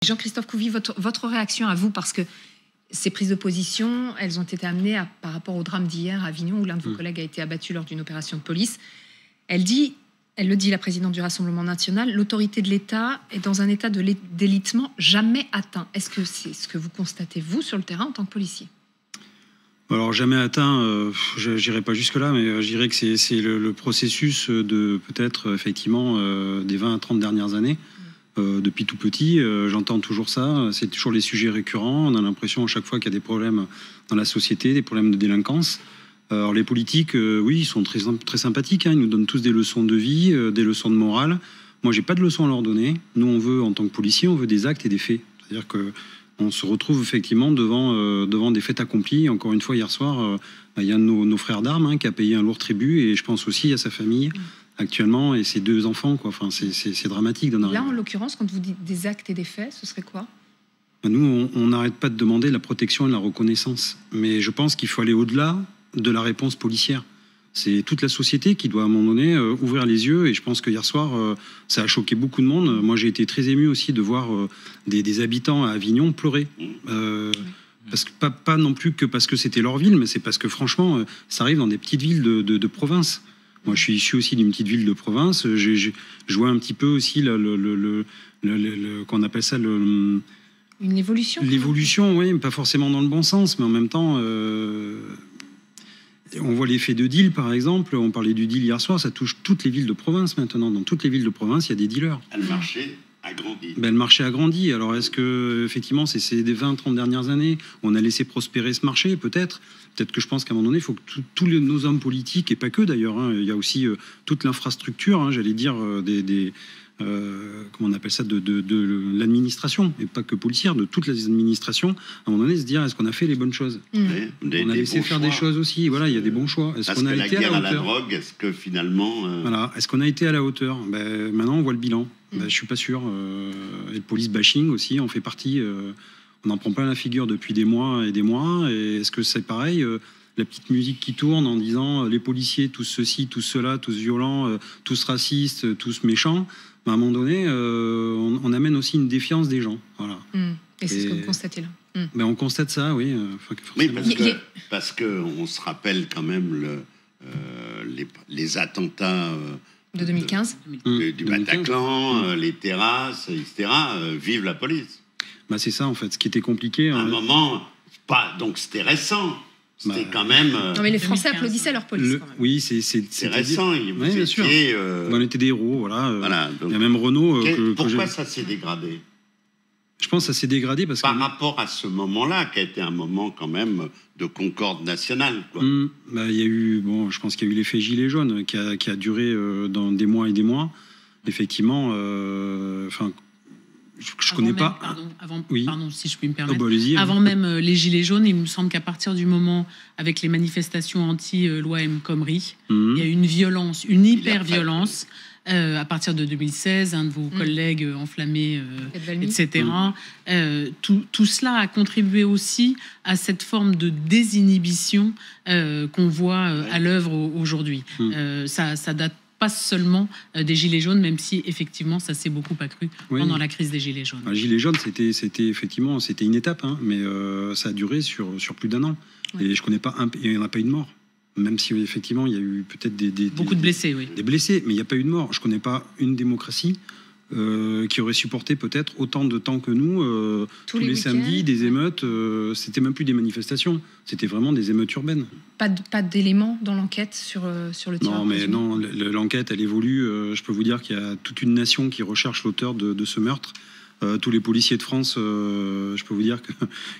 Jean-Christophe Couvi, votre réaction à vous, parce que ces prises de position, elles ont été amenées par rapport au drame d'hier à Avignon, où l'un de vos collègues a été abattu lors d'une opération de police. Elle le dit, la présidente du Rassemblement national, l'autorité de l'État est dans un état de délitement jamais atteint. Est-ce que c'est ce que vous constatez, vous, sur le terrain, en tant que policier ? Alors, jamais atteint, je n'irai pas jusque-là, mais je dirais que c'est le processus de peut-être, effectivement, des 20 à 30 dernières années. Depuis tout petit, j'entends toujours ça, c'est toujours les sujets récurrents. On a l'impression à chaque fois qu'il y a des problèmes dans la société, des problèmes de délinquance. Alors les politiques, oui, ils sont très, très sympathiques, hein, ils nous donnent tous des leçons de vie, des leçons de morale. Moi, j'ai pas de leçons à leur donner. Nous, on veut, en tant que policiers, on veut des actes et des faits. C'est-à-dire qu'on se retrouve effectivement devant des faits accomplis. Encore une fois, hier soir, il y a nos frères d'armes qui a payé un lourd tribut, et je pense aussi à sa famille actuellement et ses 2 enfants, quoi. Enfin, c'est dramatique d'en arriver. Là, en l'occurrence, quand vous dites des actes et des faits, ce serait quoi ? Nous, on n'arrête pas de demander la protection et la reconnaissance. Mais je pense qu'il faut aller au-delà de la réponse policière. C'est toute la société qui doit, à un moment donné, ouvrir les yeux. Et je pense que hier soir, ça a choqué beaucoup de monde. Moi, j'ai été très ému aussi de voir des habitants à Avignon pleurer. Parce que, pas non plus que parce que c'était leur ville, mais c'est parce que, franchement, ça arrive dans des petites villes de province. Moi, je suis issu aussi d'une petite ville de province. Je vois un petit peu aussi qu'on appelle ça une évolution. L'évolution, oui, pas forcément dans le bon sens, mais en même temps, on voit l'effet de deal, par exemple. On parlait du deal hier soir, ça touche toutes les villes de province maintenant. Dans toutes les villes de province, il y a des dealers. Le marché a grandi. Le marché a grandi. Alors, est-ce que, effectivement, c'est des 20-30 dernières années, on a laissé prospérer ce marché, peut-être ? Peut-être que je pense qu'à un moment donné, il faut que tous nos hommes politiques, et pas que d'ailleurs, il y a aussi toute l'infrastructure, j'allais dire, comment on appelle ça, de l'administration, et pas que policière, de toutes les administrations, à un moment donné, se dire, est-ce qu'on a fait les bonnes choses ? On a laissé faire des choses aussi, voilà, il y a des bons choix. Est-ce qu'on a été à la drogue, est-ce que finalement... Voilà, est-ce qu'on a été à la hauteur ? Maintenant, on voit le bilan. Je suis pas sûr. Et le police bashing aussi, on fait partie... on en prend plein la figure depuis des mois. Et est-ce que c'est pareil la petite musique qui tourne en disant les policiers, tous ceci, tous cela, tous violents, tous racistes, tous méchants. À un moment donné, on amène aussi une défiance des gens. Voilà. Et c'est ce que vous constatez là. On constate ça, oui. Oui, parce que on se rappelle quand même les attentats de 2015, du Bataclan, les terrasses, etc. Vive la police. C'est ça, en fait, ce qui était compliqué. À un moment, donc c'était récent. C'était quand même... Non, mais les Français applaudissaient leur police. Quand même. Oui, c'est récent. Bien sûr. On était des héros, voilà. Donc, il y a même Renault... pourquoi ça s'est dégradé ? Je pense que ça s'est dégradé parce par rapport à ce moment-là, qui a été un moment quand même de concorde nationale, quoi. Il y a eu, je pense qu'il y a eu l'effet gilet jaune qui a duré dans des mois et des mois. Effectivement, je connais même, pas. Pardon, si je puis me permettre. Avant même les Gilets jaunes, il me semble qu'à partir du moment, avec les manifestations anti-loi El Khomri, il y a eu une violence, une hyper-violence. À partir de 2016, un de vos collègues enflammés, etc. Tout cela a contribué aussi à cette forme de désinhibition qu'on voit à l'œuvre aujourd'hui. Ça date pas seulement des Gilets jaunes, même si effectivement ça s'est beaucoup accru pendant la crise des Gilets jaunes. Gilets jaunes, c'était effectivement une étape, mais ça a duré sur plus d'1 an. Et je connais pas il n'y en a pas eu de mort. Même si effectivement il y a eu peut-être beaucoup de blessés, des blessés, mais il n'y a pas eu de mort. Je connais pas une démocratie qui aurait supporté peut-être autant de temps que nous tous les samedis des émeutes. C'était même plus des manifestations, c'était vraiment des émeutes urbaines. Pas d'éléments dans l'enquête sur le tir. Non, l'enquête elle évolue. Je peux vous dire qu'il y a toute une nation qui recherche l'auteur de ce meurtre. Tous les policiers de France, je peux vous dire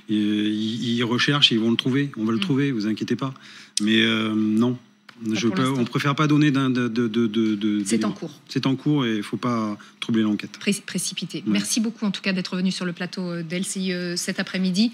qu'ils recherchent et ils vont le trouver. On va le trouver, vous inquiétez pas. Mais non, on préfère pas donner C'est en cours. C'est en cours et il faut pas troubler l'enquête. Précipité. Merci beaucoup en tout cas d'être venu sur le plateau d'LCI cet après-midi.